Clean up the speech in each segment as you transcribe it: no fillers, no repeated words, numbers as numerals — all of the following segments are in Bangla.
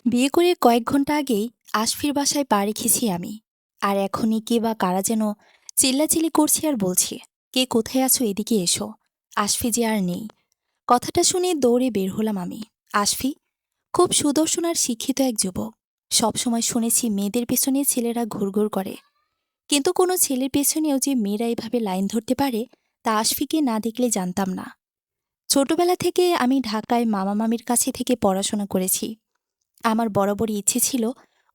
বিয়ে করে কয়েক ঘন্টা আগেই আশফির বাসায় পা রেখেছি আমি। আর এখনই কে বা কারা যেন চিল্লাচিল্লি করছে আর বলছে, কে কোথায় আছো, এদিকে এসো। আশফি যে আর নেই। কথাটা শুনে দৌড়ে বের হলাম আমি। আশফি খুব সুদর্শন আর শিক্ষিত এক যুবক। সবসময় শুনেছি মেয়েদের পেছনে ছেলেরা ঘুরঘুর করে, কিন্তু কোনো ছেলের পেছনেও যে মেয়েরা এভাবে লাইন ধরতে পারে তা আশফিকে না দেখলে জানতাম না। ছোটবেলা থেকে আমি ঢাকায় মামা মামির কাছে থেকে পড়াশোনা করেছি। আমার বরাবরই ইচ্ছে ছিল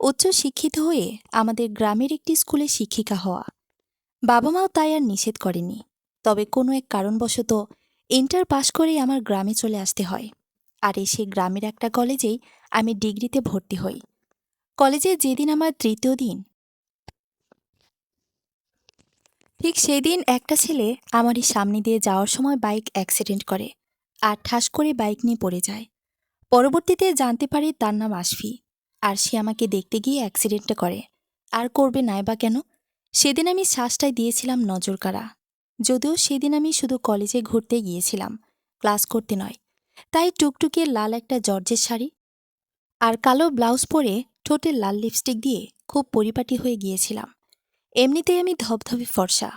উচ্চ শিক্ষিত হয়ে আমাদের গ্রামের একটি স্কুলে শিক্ষিকা হওয়া। বাবা মাও তাই আর নিষেধ করেনি। তবে কোনো এক কারণবশত ইন্টার পাশ করেই আমার গ্রামে চলে আসতে হয়। আর এসে গ্রামের একটা কলেজেই আমি ডিগ্রিতে ভর্তি হই। কলেজে যেদিন আমার তৃতীয় দিন, ঠিক সেই দিন একটা ছেলে আমারই সামনে দিয়ে যাওয়ার সময় বাইক অ্যাক্সিডেন্ট করে আর ঠাস করে বাইক নিয়ে পড়ে যায়। পরবর্তীতে জানতে পারি তার নাম আশফি। আর সে আমাকে দেখতে গিয়ে অ্যাক্সিডেন্টটা করে। আর করবে নাই বা কেন? সেদিন আমি শ্বাসটায় দিয়েছিলাম নজরকাড়া। যদিও সেদিন আমি শুধু কলেজে ঘুরতে গিয়েছিলাম, ক্লাস করতে নয়। তাই টুকটুকে লাল একটা জর্জের শাড়ি আর কালো ব্লাউজ পরে ঠোঁটে লাল লিপস্টিক দিয়ে খুব পরিপাটি হয়ে গিয়েছিলাম। এমনিতেই আমি ধবধবে ফর্সা।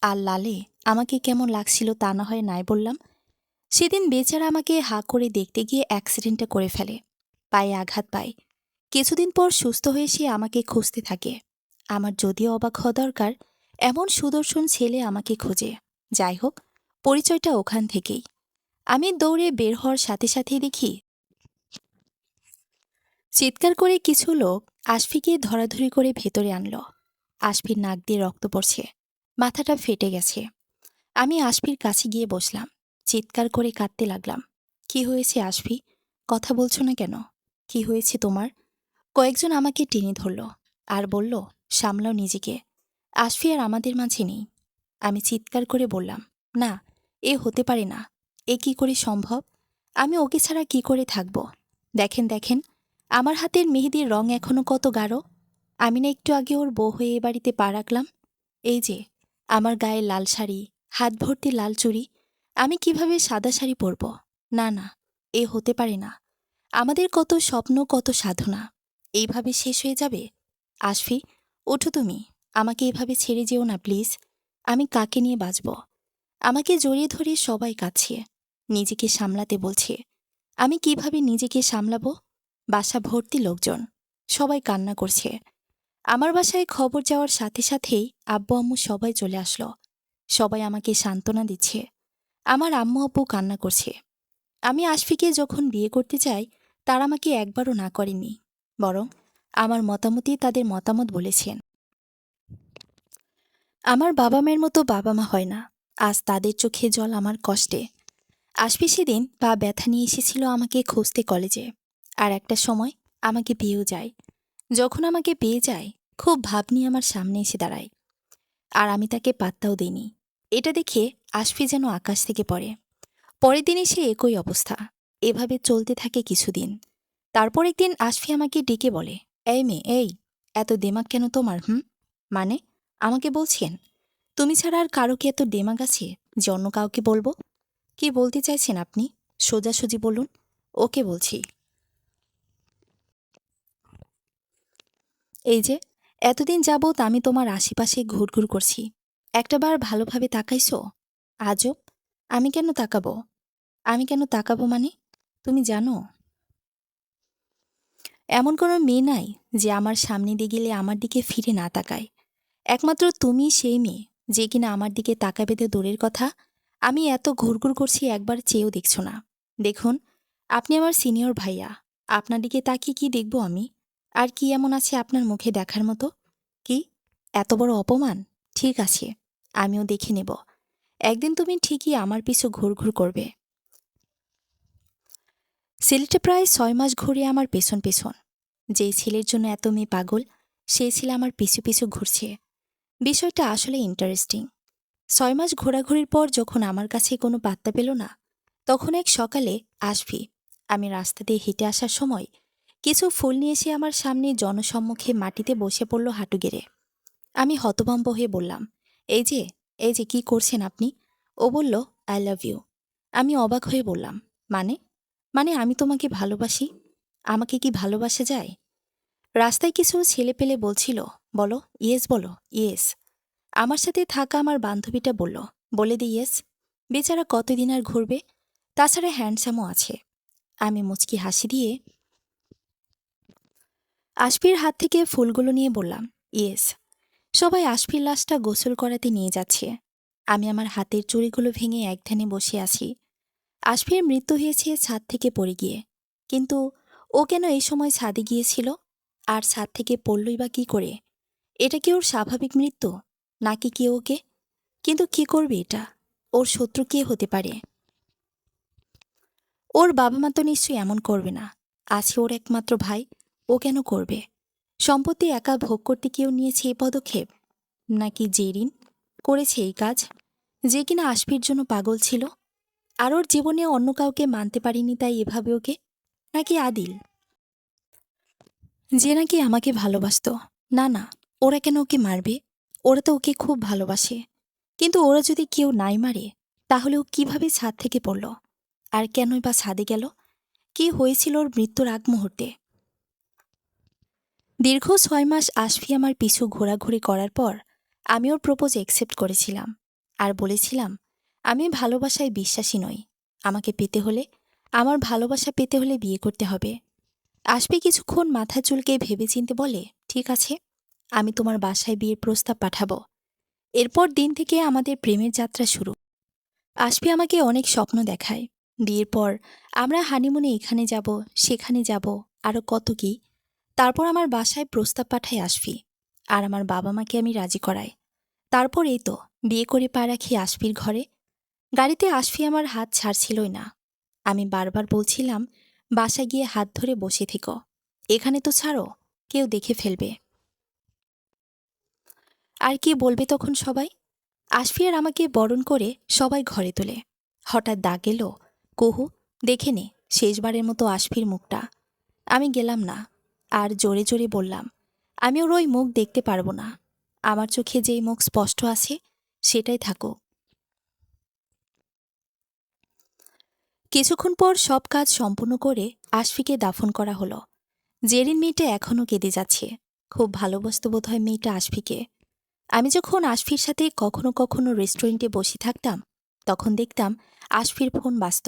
আর লালে আমাকে কেমন লাগছিল তা না হয় নাই বললাম। সেদিন বেচারা আমাকে হাঁ করে দেখতে গিয়ে অ্যাক্সিডেন্টটা করে ফেলে। পায়ে আঘাত পায়। কিছুদিন পর সুস্থ হয়ে সে আমাকে খুঁজতে থাকে। আমার যদিও অবাক হওয়া দরকার, এমন সুদর্শন ছেলে আমাকে খোঁজে। যাই হোক, পরিচয়টা ওখান থেকেই। আমি দৌড়ে বের হওয়ার সাথে সাথেই দেখি চিৎকার করে কিছু লোক আশফিকে ধরাধরি করে ভেতরে আনল। আশফির নাক দিয়ে রক্ত পড়ছে, মাথাটা ফেটে গেছে। আমি আশফির কাছে গিয়ে বসলাম, চিৎকার করে কাঁদতে লাগলাম। কি হয়েছে আশফি? কথা বলছো না কেন? কি হয়েছে তোমার? কয়েকজন আমাকে টেনে ধরল আর বলল, সামলাও নিজেকে। আশফি আর আমাদের মাঝে নেই। আমি চিৎকার করে বললাম, না, এ হতে পারে না। এ কি করে সম্ভব? আমি ওকে ছাড়া কি করে থাকব? দেখেন দেখেন, আমার হাতের মেহেদির রং এখনো কত গাঢ়। আমি না একটু আগে ওর বউ হয়ে এ বাড়িতে পা রাখলাম। এই যে আমার গায়ে লাল শাড়ি, হাত ভর্তি লাল চুড়ি। আমি কিভাবে সাদা শাড়ি পরব? না না, এ হতে পারে না। আমাদের কত স্বপ্ন, কত সাধনা এইভাবে শেষ হয়ে যাবে? আশফি, ওঠো তুমি। আমাকে এভাবে ছেড়ে যেও না প্লিজ। আমি কাকে নিয়ে বাঁচব? আমাকে জড়িয়ে ধরে সবাই কাছে নিজেকে সামলাতে বলছে। আমি কিভাবে নিজেকে সামলাবো? বাসা ভর্তি লোকজন, সবাই কান্না করছে। আমার বাসায় খবর যাওয়ার সাথে সাথেই আব্বু আম্মু সবাই চলে আসলো। সবাই আমাকে সান্ত্বনা দিচ্ছে। আমার আম্মু আব্বু কান্না করছে। আমি আশফিকে যখন বিয়ে করতে চাই, তারা আমাকে একবারও না করেনি। বরং আমার মতামতই তাদের মতামত বলেছেন। আমার বাবা মায়ের মতো বাবা মা হয় না। আজ তাদের চোখে জল আমার কষ্টে। আশফি সেদিন পা ব্যথা নিয়ে এসেছিল আমাকে খুঁজতে কলেজে। আর একটা সময় আমাকে পেয়েও যায়। যখন আমাকে পেয়ে যায়, খুব ভাব নিয়ে আমার সামনে এসে দাঁড়ায়। আর আমি তাকে পাত্তাও দিইনি। এটা দেখে আশফি যেন আকাশ থেকে পড়ে। পরের দিন এসে একই অবস্থা। এভাবে চলতে থাকে কিছুদিন। তারপর একদিন আশফি আমাকে ডেকে বলে, এই মেয়ে, এই, এত দেমাগ কেন তোমার? মানে? আমাকে বলছেন, তুমি ছাড়া আর কারো কি এত দেমাগ আছে যে অন্য কাউকে বলবো? কি বলতে চাইছেন আপনি? সোজাসুজি বলুন। ওকে বলছি, এই যে এতদিন যাবৎ আমি তোমার আশেপাশে ঘুরঘুর করছি, একটাবার ভালোভাবে তাকাইছো? আজব। আমি কেন তাকাবো? আমি কেন তাকাবো মানে? তুমি জানো, এমন কোনো মেয়ে নাই যে আমার সামনে দিয়ে গেলে আমার দিকে ফিরে না তাকায়। একমাত্র তুমি সেই মেয়ে যে কিনা আমার দিকে তাকাবে তো দূরের কথা, আমি এত ঘুরঘুর করছি একবার চেয়েও দেখছো না। দেখুন, আপনি আমার সিনিয়র ভাইয়া। আপনার দিকে তাকিয়ে কি দেখব আমি? আর কি এমন আছে আপনার মুখে দেখার মতো? কি, এত বড় অপমান? ঠিক আছে, আমিও দেখে নেব। একদিন তুমি ঠিকই আমার পিছু ঘুরঘুর করবে। ছেলেটা প্রায় 6 মাস ঘুরে আমার পেছন পেছন। যেই ছেলের জন্য এত মেয়ে পাগল, সেই ছেলে আমার পিছু পিছু ঘুরছে। বিষয়টা আসলে ইন্টারেস্টিং। 6 মাস ঘোরাঘুরির পর যখন আমার কাছে কোনো পাত্তা পেল না, তখন এক সকালে আসবি, আমি রাস্তা দিয়ে হেঁটে আসার সময় কিছু ফুল নিয়ে এসে আমার সামনে জনসম্মুখে মাটিতে বসে পড়ল হাঁটু গেড়ে। আমি হতভম্ব হয়ে বললাম, এই যে, এই যে, কি করছেন আপনি? ও বলল, আই লাভ ইউ। আমি অবাক হয়ে বললাম, মানে? মানে আমি তোমাকে ভালোবাসি? আমাকে কি ভালোবাসা যায়? রাস্তায় কিছু ছেলে পেলে বলছিল, বলো ইয়েস বলো, ইয়েস। আমার সাথে থাকা আমার বান্ধবীটা বলল, বলে দি ইয়েস। বেচারা কতদিন আর ঘুরবে? তাছাড়া হ্যান্ডসামও আছে। আমি মুচকি হাসি দিয়ে আশফির হাত থেকে ফুলগুলো নিয়ে বললাম, ইয়েস। সবাই আশফির লাশটা গোসল করাতে নিয়ে যাচ্ছে। আমি আমার হাতের চুড়িগুলো ভেঙে একধানে বসে আছি। আশফির মৃত্যু হয়েছে ছাদ থেকে পড়ে গিয়ে। কিন্তু ও কেন এই সময় ছাদে গিয়েছিল? আর ছাদ থেকে পড়লই বা কি করে? এটা কি ওর স্বাভাবিক মৃত্যু? নাকি কি ওকে? কিন্তু কি করবে এটা? ওর শত্রু কে হতে পারে? ওর বাবা মা তো নিশ্চয়ই এমন করবে না। আছে ওর একমাত্র ভাই, ও কেন করবে? সম্পত্তি একা ভোগ করতে কেউ নিয়েছে এই পদক্ষেপ? নাকি জেরিন করেছে এই কাজ, যে কিনা আশফির জন্য পাগল ছিল? আর ওর জীবনে অন্য কাউকে মানতে পারিনি তাই এভাবে ওকে? নাকি আদিল, যে নাকি আমাকে ভালোবাসতো? না না, ওরা কেন ওকে মারবে? ওরা তো ওকে খুব ভালোবাসে। কিন্তু ওরা যদি কেউ নাই মারে, তাহলে ও কিভাবে ছাদ থেকে পড়ল? আর কেনই বা ছাদে গেল? কি হয়েছিল ওর মৃত্যুর আগ মুহূর্তে? দীর্ঘ 6 মাস আশফি আমার পিছু ঘোরাঘুরি করার পর আমি ওর প্রপোজ একসেপ্ট করেছিলাম। আর বলেছিলাম, আমি ভালোবাসায় বিশ্বাসী নই। আমাকে পেতে হলে, আমার ভালোবাসা পেতে হলে বিয়ে করতে হবে। আশফি কিছুক্ষণ মাথা চুলকে ভেবেচিন্তে বলে, ঠিক আছে, আমি তোমার বাসায় বিয়ের প্রস্তাব পাঠাবো। এরপর দিন থেকে আমাদের প্রেমের যাত্রা শুরু। আশফি আমাকে অনেক স্বপ্ন দেখায়। বিয়ের পর আমরা হানিমুনে এখানে যাব, সেখানে যাব, আরও কত কি। তারপর আমার বাসায় প্রস্তাব পাঠায় আশফি। আর আমার বাবা মাকে আমি রাজি করাই। তারপর এই তো বিয়ে করে পা রাখি আশফির ঘরে। গাড়িতে আশফি আমার হাত ছাড়ছিলই না। আমি বারবার বলছিলাম, বাসায় গিয়ে হাত ধরে বসে থেকো, এখানে তো ছাড়ো, কেউ দেখে ফেলবে। আর কি বলবে তখন সবাই? আশফি আর আমাকে বরণ করে সবাই ঘরে তোলে। হঠাৎ ডাক এলো, কুহু, দেখে নে শেষবারের মতো আশফির মুখটা। আমি গেলাম না। আর জোরে জোরে বললাম, আমি ওর ওই মুখ দেখতে পারবো না। আমার চোখে যেই মুখ স্পষ্ট আছে, সেটাই থাকুক। কিছুক্ষণ পর সব কাজ সম্পূর্ণ করে আশফিকে দাফন করা হলো। জেরিন মেয়েটা এখনও কেঁদে যাচ্ছে। খুব ভালোবাসত বোধহয় মেয়েটা আশফিকে। আমি যখন আশফির সাথে কখনো কখনো রেস্টুরেন্টে বসে থাকতাম, তখন দেখতাম আশফির ফোন বাজত।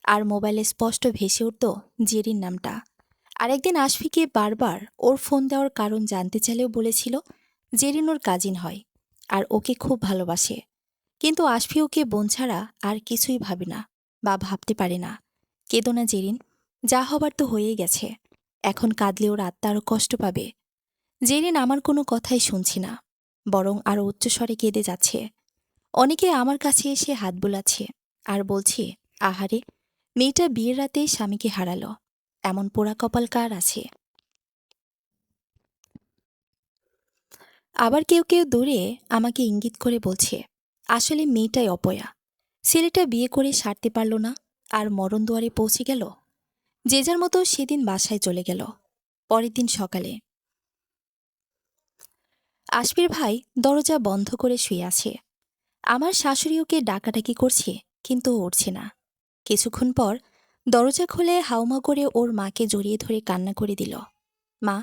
আর মোবাইলে স্পষ্ট ভেসে উঠত জেরিন নামটা। আর একদিন আশফিকে বারবার ওর ফোন দেওয়ার কারণ জানতে চাইলেও বলেছিল, জেরিন ওর কাজিন হয় আর ওকে খুব ভালোবাসে। কিন্তু আশফি ওকে বোন ছাড়া আর কিছুই ভাবে না বা ভাবতে পারে না। কেঁদো না জেরিন, যা হবার তো হয়েই গেছে। এখন কাঁদলে ওর আত্মা আরও কষ্ট পাবে। জেরিন আমার কোনো কথাই শুনছি না, বরং আরও উচ্চস্বরে কেঁদে যাচ্ছে। অনেকে আমার কাছে এসে হাত বোলাচ্ছে আর বলছে, আহারে, মেয়েটা বিয়ের রাতেই স্বামীকে হারালো, এমন পোড়া কপাল কার আছে? আবার কেউ কেউ দূরে আমাকে ইঙ্গিত করে বলছে, আসলে মেয়েটাই অপয়া। ছেলেটা বিয়ে করে সারতে পারল না, আর মরণ দুয়ারে পৌঁছে গেল। যে যার মতো সেদিন বাসায় চলে গেল। পরের দিন সকালে আশফির ভাই দরজা বন্ধ করে শুয়ে আছে। আমার শাশুড়ি ওকে ডাকাডাকি করছে, কিন্তু ও উঠছে না। কিছুক্ষণ পর দরজা খুলে হাউমা করে ওর মাকে জড়িয়ে ধরে কান্না করে দিল। মা,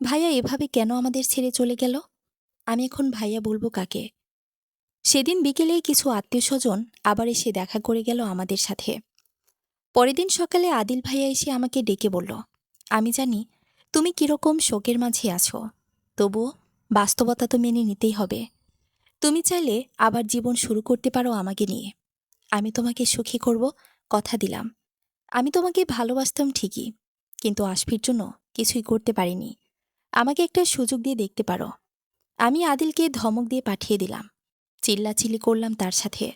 ভাইয়া এভাবে কেন আমাদের ছেড়ে চলে গেল? আমি এখন ভাইয়া বলবো কাকে? সেদিন বিকেলেই কিছু আত্মীয়স্বজন আবার এসে দেখা করে গেল আমাদের সাথে। পরের দিন সকালে আদিল ভাইয়া এসে আমাকে ডেকে বলল, আমি জানি তুমি কিরকম শোকের মাঝে আছো, তবুও বাস্তবতা তো মেনে নিতেই হবে। তুমি চাইলে আবার জীবন শুরু করতে পারো আমাকে নিয়ে। আমি তোমাকে সুখী করব, কথা দিলাম। আমি তোমাকে ভালোবাসতাম ঠিকই, কিন্তু আশফির জন্য কিছুই করতে পারিনি। আমাকে একটা সুযোগ দিয়ে দেখতে পারো। আমি আদিলকে ধমক দিয়ে পাঠিয়ে দিলাম। চিল্লাচিল্লি করলাম তার সাথে।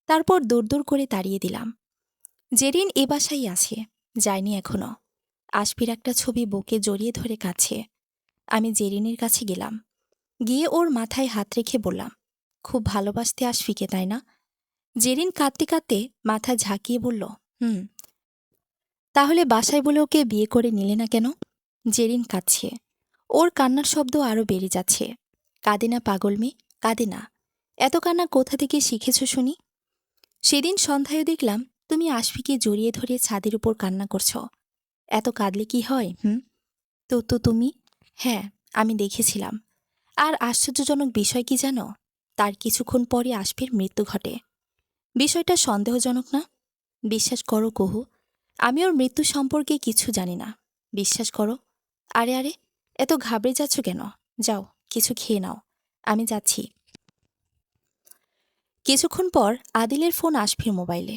তারপর দূর দূর করে তাড়িয়ে দিলাম। জেরিন এ বাসায় আছে, যায়নি এখনো। আশফির একটা ছবি বুকে জড়িয়ে ধরে কাছে। আমি জেরিনের কাছে গেলাম। গিয়ে ওর মাথায় হাত রেখে বললাম, খুব ভালোবাসতে আশফিকে, তাই না? জেরিন কাঁদতে কাঁদতে মাথা ঝাঁকিয়ে বলল, হুম। তাহলে বাসায় বলে ওকে বিয়ে করে নিলে না কেন? জেরিন কাঁদছে। ওর কান্নার শব্দ আরও বেড়ে যাচ্ছে। কাঁদে না পাগল মেয়ে, কাঁদে না। এত কান্না কোথা থেকে শিখেছ শুনি? সেদিন সন্ধ্যায় দেখলাম তুমি আশফিকে জড়িয়ে ধরে ছাদের উপর কান্না করছ। এত কাঁদলে কি হয়? হুম? তো তুমি? হ্যাঁ, আমি দেখেছিলাম। আর আশ্চর্যজনক বিষয় কি জানো? তার কিছুক্ষণ পরই আশফির মৃত্যু ঘটে। বিষয়টা সন্দেহজনক না? বিশ্বাস করো কুহু, আমি ওর মৃত্যু সম্পর্কে কিছু জানি না। বিশ্বাস করো। আরে আরে, এত ঘাবড়ে যাচ্ছ কেন? যাও, কিছু খেয়ে নাও। আমি যাচ্ছি। কিছুক্ষণ পর আদিলের ফোন আশফির মোবাইলে।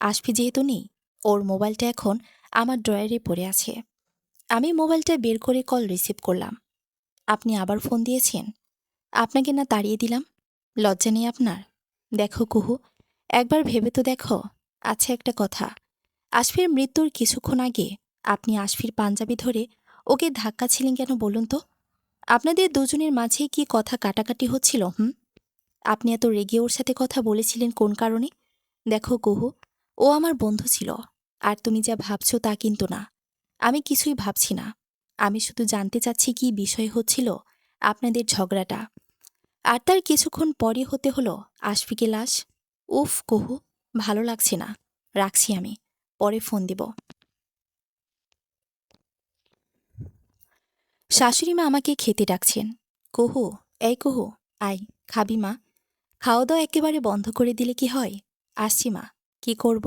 আশফি যেহেতু নেই, ওর মোবাইলটা এখন আমার ড্রয়ারে পড়ে আছে। আমি মোবাইলটা বের করে কল রিসিভ করলাম। আপনি আবার ফোন দিয়েছেন? আপনাকে না তাড়িয়ে দিলাম? লজ্জা নেই আপনার? দেখো কুহু, একবার ভেবে তো দেখো। আচ্ছা, একটা কথা, আশফির মৃত্যুর কিছুক্ষণ আগে আপনি আশফির পাঞ্জাবি ধরে ওকে ধাক্কাছিলেন কেন বলুন তো? আপনাদের দুজনের মাঝে কি কথা কাটাকাটি হচ্ছিল? আপনি এত রেগে ওর সাথে কথা বলেছিলেন কোন কারণে? দেখো কুহু, ও আমার বন্ধু ছিল। আর তুমি যা ভাবছো তা কিন্তু না। আমি কিছুই ভাবছি না। আমি শুধু জানতে চাচ্ছি কি বিষয় হচ্ছিল আপনাদের ঝগড়াটা। আর তার কিছুক্ষণ পরই হতে হলো আশফিকে লাশ। উফ কুহু, ভালো লাগছে না। রাখছি আমি, পরে ফোন দিব। শাশুড়িমা আমাকে খেতে ডাকছেন। কুহু, এই কুহু, আয়, খাবি মা? খাওয়া দাওয়া একেবারে বন্ধ করে দিলে কি হয়? আসছি মা। কি করব?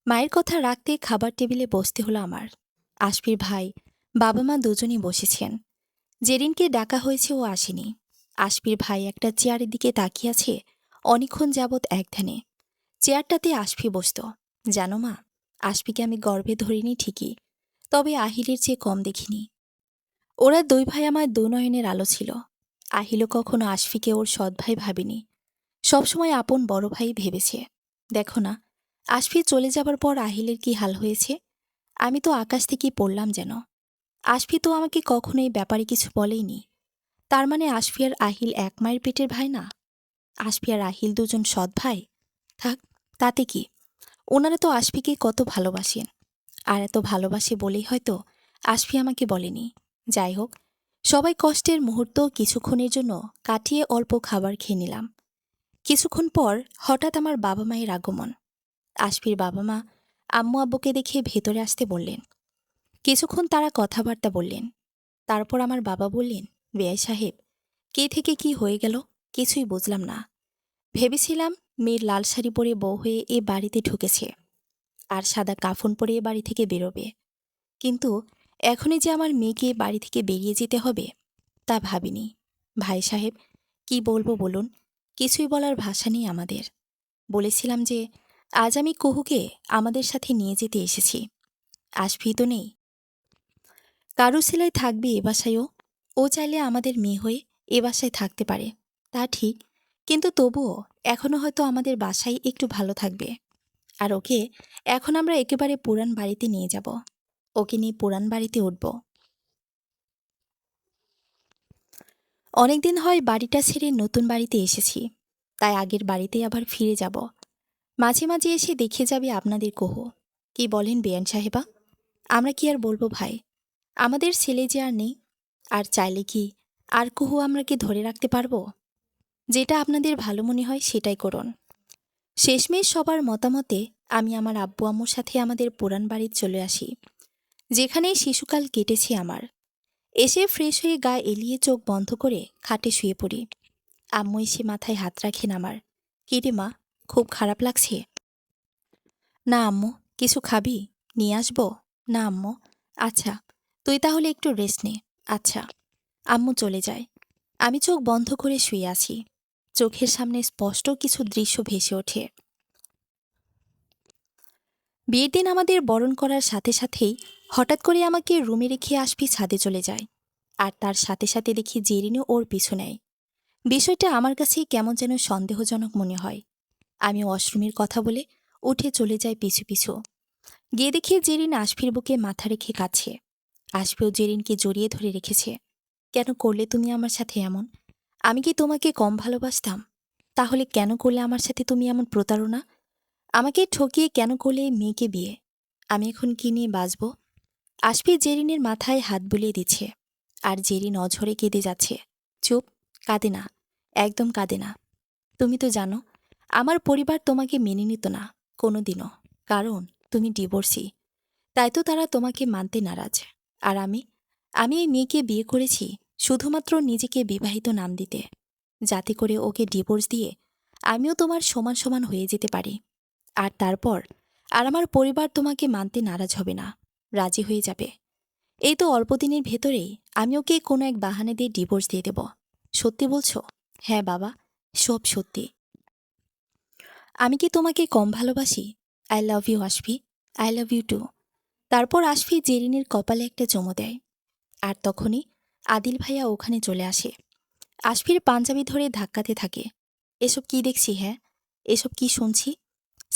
মায়ের কথা রাখতে খাবার টেবিলে বসতে হলো আমার। আশফির ভাই, বাবা মা দুজনেই বসেছেন। জেরিনকে ডাকা হয়েছে, ও আসেনি। আশফির ভাই একটা চেয়ারের দিকে তাকিয়ে আছে অনেকক্ষণ যাবৎ একধানে। চেয়ারটাতে আশফি বসত। জানো মা, আশফিকে আমি গর্ভে ধরিনি ঠিকই, তবে আহিলের চেয়ে কম দেখিনি। ওরা দুই ভাই আমার দুনয়নের আলো ছিল। আহিলও কখনো আশফিকে ওর সৎ ভাই ভাবেনি, সবসময় আপন বড় ভাই ভেবেছে। দেখো না, আশফি চলে যাবার পর আহিলের কি হাল হয়েছে। আমি তো আকাশ থেকেই পড়লাম যেন। আশফি তো আমাকে কখনো এই ব্যাপারে কিছু বলেইনি। তার মানে আশফি আর আহিল এক মায়ের পেটের ভাই না? আশফি আর আহিল দুজন সৎ ভাই? থাক, তাতে কি? ওনারা তো আশফিকে কত ভালোবাসেন। আর এত ভালোবাসে বলেই হয়তো আশফি আমাকে বলেনি। যাই হোক, সবাই কষ্টের মুহূর্ত কিছুক্ষণের জন্য কাটিয়ে অল্প খাবার খেয়ে নিলাম। কিছুক্ষণ পর হঠাৎ আমার বাবা মায়ের আগমন। আশফির বাবা মা আম্মু আব্বুকে দেখে ভেতরে আসতে বললেন। কিছুক্ষণ তারা কথাবার্তা বললেন। তারপর আমার বাবা বললেন, বেয়াই সাহেব, কে থেকে কি হয়ে গেল কিছুই বুঝলাম না। ভেবেছিলাম মেয়ের লাল শাড়ি পরে বউ হয়ে এ বাড়িতে ঢুকেছে, আর সাদা কাফন পরে এ বাড়ি থেকে বেরোবে। কিন্তু এখনই যে আমার মেয়েকে বাড়ি থেকে বেরিয়ে যেতে হবে, তা ভাবিনি। ভাই সাহেব, কি বলবো বলুন? কিছুই বলার ভাষা নেই আমাদের। বলেছিলাম যে আজ আমি কুহুকে আমাদের সাথে নিয়ে যেতে এসেছি। আশফি তো নেই। কারু সেলাই থাকবে এ বাসায়ও। ও চাইলে আমাদের মেয়ে হয়ে এ বাসায় থাকতে পারে, তা ঠিক। কিন্তু তবুও এখনো হয়তো আমাদের বাসায় একটু ভালো থাকবে। আর ওকে এখন আমরা একেবারে পুরান বাড়িতে নিয়ে যাব। ওকে নিয়ে পুরান বাড়িতে উঠব। অনেকদিন হয় বাড়িটা ছেড়ে নতুন বাড়িতে এসেছি, তাই আগের বাড়িতেই আবার ফিরে যাব। মাঝে মাঝে এসে দেখে যাবে আপনাদের কুহু। কি বলেন বেয়ান সাহেবা? আমরা কি আর বলবো ভাই, আমাদের ছেলে যে আর নেই। আর চাইলে কি আর কুহু আমরা কি ধরে রাখতে পারবো? যেটা আপনাদের ভালো মনে হয় সেটাই করুন। শেষমেশ সবার মতামতে আমি আমার আব্বু আম্মুর সাথে আমাদের পুরান বাড়ি চলে আসি, যেখানে শিশুকাল কেটেছে আমার। এসে ফ্রেশ হয়ে গা এলিয়ে চোখ বন্ধ করে খাটে শুয়ে পড়ি। আম্মু এসে মাথায় হাত রাখেন আমার। কি রে মা, খুব খারাপ লাগছে? না আম্মু, কিছু খাবি? নিয়ে আসবো? না আম্মু। আচ্ছা, তুই তাহলে একটু রেস্ট নে। আচ্ছা। আম্মু চলে যায়। আমি চোখ বন্ধ করে শুয়ে আছি। চোখের সামনে স্পষ্ট কিছু দৃশ্য ভেসে ওঠে। বিয়ের দিন আমাদের বরণ করার সাথে সাথেই হঠাৎ করে আমাকে রুমে রেখে আসবি ছাদে চলে যায়। আর তার সাথে সাথে দেখি জেরিনও ওর পিছু নেয়। বিষয়টা আমার কাছে কেমন যেন সন্দেহজনক মনে হয়। আমি ওয়াশরুমের কথা বলে উঠে চলে যাই পিছু পিছু। গিয়ে দেখি জেরিন আশফির বুকে মাথা রেখে কাছে। আশফিও জেরিনকে জড়িয়ে ধরে রেখেছে। কেন করলে তুমি আমার সাথে এমন? আমি কি তোমাকে কম ভালোবাসতাম? তাহলে কেন করলে আমার সাথে তুমি এমন প্রতারণা? আমাকে ঠকিয়ে কেন করলে এই মেয়েকে বিয়ে? আমি এখন কি নিয়ে বাঁচব? আশফি জেরিনের মাথায় হাত বুলিয়ে দিচ্ছে। আর জেরিন অঝরে কেঁদে যাচ্ছে। চুপ, কাঁদে না, একদম কাঁদে না। তুমি তো জানো আমার পরিবার তোমাকে মেনে নিত না কোনোদিনও, কারণ তুমি ডিভোর্সি। তাই তো তারা তোমাকে মানতে নারাজ। আর আমি আমি এই মেয়েকে বিয়ে করেছি শুধুমাত্র নিজেকে বিবাহিত নাম দিতে, যাতে করে ওকে ডিভোর্স দিয়ে আমিও তোমার সমান সমান হয়ে যেতে পারি। আর তারপর আমার পরিবার তোমাকে মানতে নারাজ হবে না, রাজি হয়ে যাবে। এই তো অল্প দিনের ভেতরেই আমি ওকে কোনো এক বাহানে দিয়ে ডিভোর্স দিয়ে দেব। সত্যি বলছো? হ্যাঁ বাবা, সব সত্যি। আমি কি তোমাকে কম ভালোবাসি? I love you Ashfi, I love you too. তারপর আশফি জেরিনের কপালে একটা চুমু দেয়। আর তখনই আদিল ভাইয়া ওখানে চলে আসে। আশফির পাঞ্জাবি ধরে ধাক্কাতে থাকে। এসব কি দেখছি? হ্যাঁ, এসব কি শুনছি?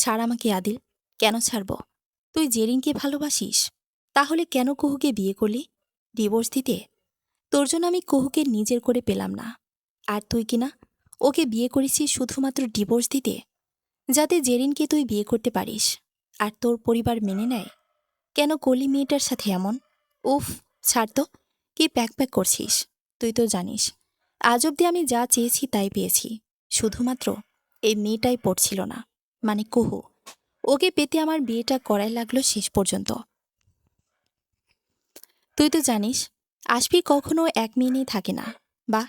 ছাড় আমাকে আদিল। কেন ছাড়ব? তুই জেরিনকে ভালোবাসিস, তাহলে কেন কুহুকে বিয়ে করলি? ডিভোর্স দিতে? তোর জন্য আমি কুহুকে নিজের করে পেলাম না, আর তুই কিনা ওকে বিয়ে করেছিস শুধুমাত্র ডিভোর্স দিতে, যাতে জেরিনকে তুই বিয়ে করতে পারিস আর তোর পরিবার মেনে নেয়। কেন কলি মেয়েটার সাথে এমন? উফ, ছাড় তো। কি প্যাক প্যাক করছিস? তুই তো জানিস আজ অব্দি আমি যা চেয়েছি তাই পেয়েছি। শুধুমাত্র এই মেয়েটাই পড়ছিল না, মানে কুহু। ওকে পেতে আমার বিয়েটা করাই লাগলো শেষ পর্যন্ত। তুই তো জানিস আশফি কখনো এক মেয়ে নিয়ে থাকে না। বাহ,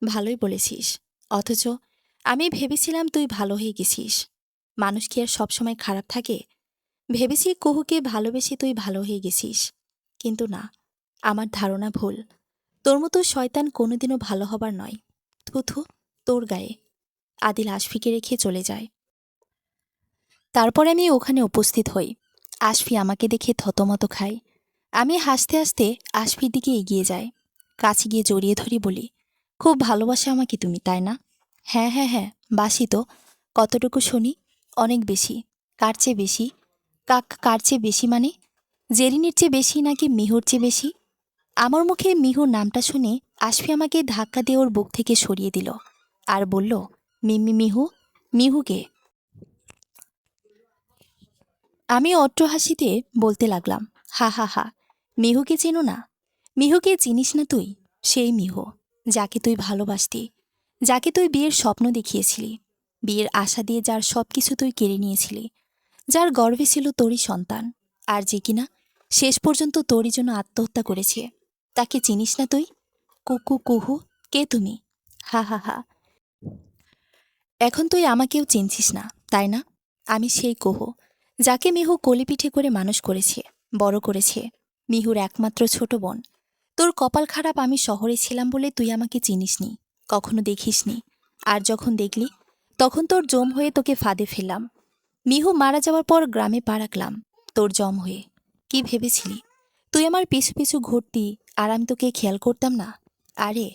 ভালোই বলেছিস। অথচ আমি ভেবেছিলাম তুই ভালো হয়ে গেছিস। মানুষ কি আর সবসময় খারাপ থাকে? ভেবেছি কুহুকে ভালোবেসে তুই ভালো হয়ে গেছিস, কিন্তু না, আমার ধারণা ভুল। তোর মতো শয়তান কোনোদিনও ভালো হবার নয়। থু থু, তোর গায়ে। আদিল আশফিকে রেখে চলে যায়। তারপর আমি ওখানে উপস্থিত হই। আশফি আমাকে দেখে থতমত খায়। আমি হাসতে হাসতে আশফির দিকে এগিয়ে যাই। কাছে গিয়ে জড়িয়ে ধরি, বলি, খুব ভালোবাসে আমাকে তুমি, তাই না? হ্যাঁ হ্যাঁ হ্যাঁ, বাসি তো। কতটুকু শুনি? অনেক বেশি। কার চেয়ে বেশি? কার চেয়ে বেশি মানে? জেরিনের চেয়ে বেশি নাকি মিহুর চেয়ে বেশি? আমার মুখে মিহুর নামটা শুনে আশফি আমাকে ধাক্কা দিয়ে ওর বুক থেকে সরিয়ে দিল আর বলল, মিহু? মিহুকে? আমি অট্ট হাসিতে বলতে লাগলাম, হা হা হা, মিহুকে চেনো না? মিহুকে চিনিস না তুই? সেই মিহু, যাকে তুই ভালোবাসতি, যাকে তুই বিয়ের স্বপ্ন দেখিয়েছিলি, বিয়ের আশা দিয়ে যার সব কিছু তুই কেড়ে নিয়েছিলি, যার গর্ভে ছিল তোরই সন্তান, আর যে কিনা শেষ পর্যন্ত তোরই জন্য আত্মহত্যা করেছে। তাকে চিনিস না তুই? কুহু, কে তুমি? হা হা হা। এখন তুই আমাকেও চিনছিস না, তাই না? আমি সেই কুহু, যাকে মিহু কলিপিঠে করে মানুষ করেছে, বড় করেছে। মিহুর একমাত্র ছোট বোন। তোর কপাল খারাপ, আমি শহরে ছিলাম বলে তুই আমাকে চিনিসনি, কখনো দেখিসনি। আর যখন দেখলি, তখন তোর জম হয়ে তোকে ফাঁদে ফেললাম। মিহু মারা যাওয়ার পর গ্রামে পা রাখলাম তোর জম হয়ে। কি ভেবেছিলি তুই আমার পিছু পিছু ঘুরতি আর আমি তোকে খেয়াল করতাম না? আরে,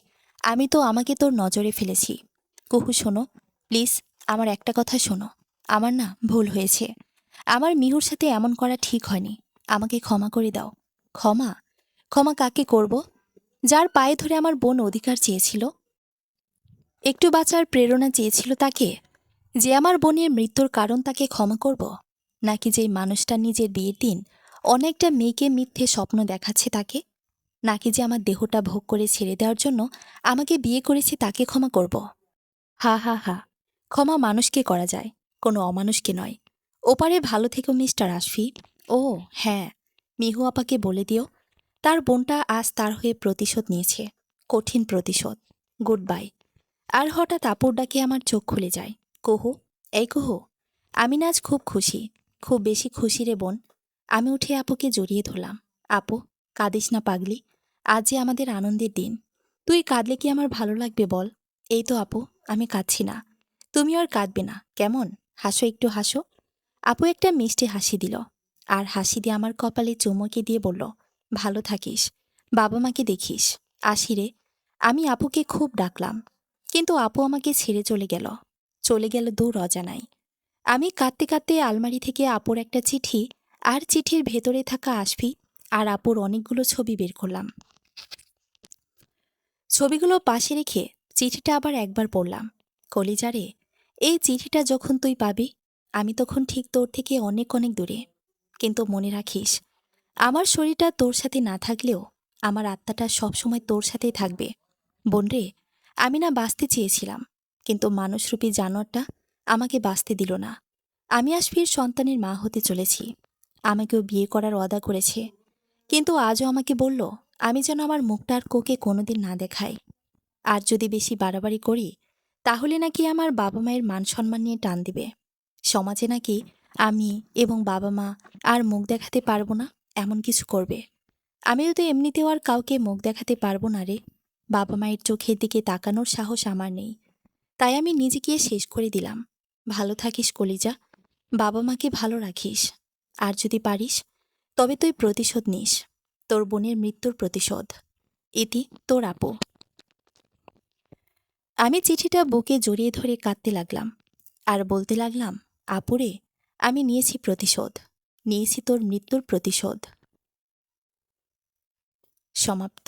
আমি তো আমাকে তোর নজরে ফেলেছি। কুহু শোনো, প্লিজ, আমার একটা কথা শোনো। আমার না ভুল হয়েছে। আমার মিহুর সাথে এমন করা ঠিক হয়নি। আমাকে ক্ষমা করে দাও। ক্ষমা? ক্ষমা কাকে করব? যার পায়ে ধরে আমার বোন অধিকার চেয়েছিল, একটু বাঁচার প্রেরণা চেয়েছিল তাকে? যে আমার বোনের মৃত্যুর কারণ, তাকে ক্ষমা করব? নাকি যে মানুষটা নিজের বিয়ের দিন অনেকটা মেয়েকে মিথ্যে স্বপ্ন দেখাচ্ছে তাকে? নাকি যে আমার দেহটা ভোগ করে ছেড়ে দেওয়ার জন্য আমাকে বিয়ে করেছে তাকে ক্ষমা করব? হা হা হা। ক্ষমা মানুষকে করা যায়, কোনো অমানুষকে নয়। ওপারে ভালো থেকো মিস্টার আশফি। ও হ্যাঁ, মিহু আপাকে বলে দিও তার বোনটা আজ তার হয়ে প্রতিশোধ নিয়েছে, কঠিন প্রতিশোধ। Good bye. আর হঠাৎ আপুর ডাকে আমার চোখ খুলে যায়। কুহু, এই কুহু, আমি না আজ খুব খুশি, খুব বেশি খুশি রে বোন। আমি উঠে আপুকে জড়িয়ে ধরলাম। আপু, কাঁদিস না পাগলি, আজ যে আমাদের আনন্দের দিন। তুই কাঁদলে কি আমার ভালো লাগবে বল? এই তো আপু, আমি কাঁদছি না। তুমিও আর কাঁদবে না, কেমন? হাসো, একটু হাসো। আপু একটা মিষ্টি হাসি দিল, আর হাসি দিয়ে আমার কপালে চুমুকে দিয়ে বলল, ভালো থাকিস, বাবা মাকে দেখিস। আসি রে। আমি আপুকে খুব ডাকলাম, কিন্তু আপু আমাকে ছেড়ে চলে গেল। চলে গেল দূর অজানায়। আমি কাঁদতে কাঁদতে আলমারি থেকে আপুর একটা চিঠি আর চিঠির ভেতরে থাকা আশফি আর আপুর অনেকগুলো ছবি বের করলাম। ছবিগুলো পাশে রেখে চিঠিটা আবার একবার পড়লাম। কলিজারে, এই চিঠিটা যখন তুই পাবি, আমি তখন ঠিক তোর থেকে অনেক অনেক দূরে। কিন্তু মনে রাখিস, আমার শরীরটা তোর সাথে না থাকলেও আমার আত্মাটা সবসময় তোর সাথেই থাকবে। বোনরে, আমি না বাঁচতে চেয়েছিলাম, কিন্তু মানুষরূপী জানোয়ারটা আমাকে বাঁচতে দিল না। আমি আশফির সন্তানের মা হতে চলেছি। আমাকেও বিয়ে করার ওয়াদা করেছে, কিন্তু আজও আমাকে বলল আমি যেন আমার মুখটা আর কোকে কোনোদিন না দেখাই। আর যদি বেশি বাড়াবাড়ি করি তাহলে নাকি আমার বাবা মায়ের মান সম্মান নিয়ে টান দিবে। সমাজে নাকি আমি এবং বাবা মা আর মুখ দেখাতে পারবো না, এমন কিছু করবে। আমিও তো এমনিতেও আর কাউকে মুখ দেখাতে পারবো না রে। বাবা মায়ের চোখের দিকে তাকানোর সাহস আমার নেই। তাই আমি নিজেকে শেষ করে দিলাম। ভালো থাকিস কলিজা, বাবা মাকে ভালো রাখিস। আর যদি পারিস তবে তুই প্রতিশোধ নিস, তোর বোনের মৃত্যুর প্রতিশোধ। ইতি, তোর আপু। আমি চিঠিটা বুকে জড়িয়ে ধরে কাঁদতে লাগলাম আর বলতে লাগলাম, আপুরে, আমি নিয়েছি প্রতিশোধ, নিয়েছি তোর মৃত্যুর প্রতিশোধ। সমাপ্ত।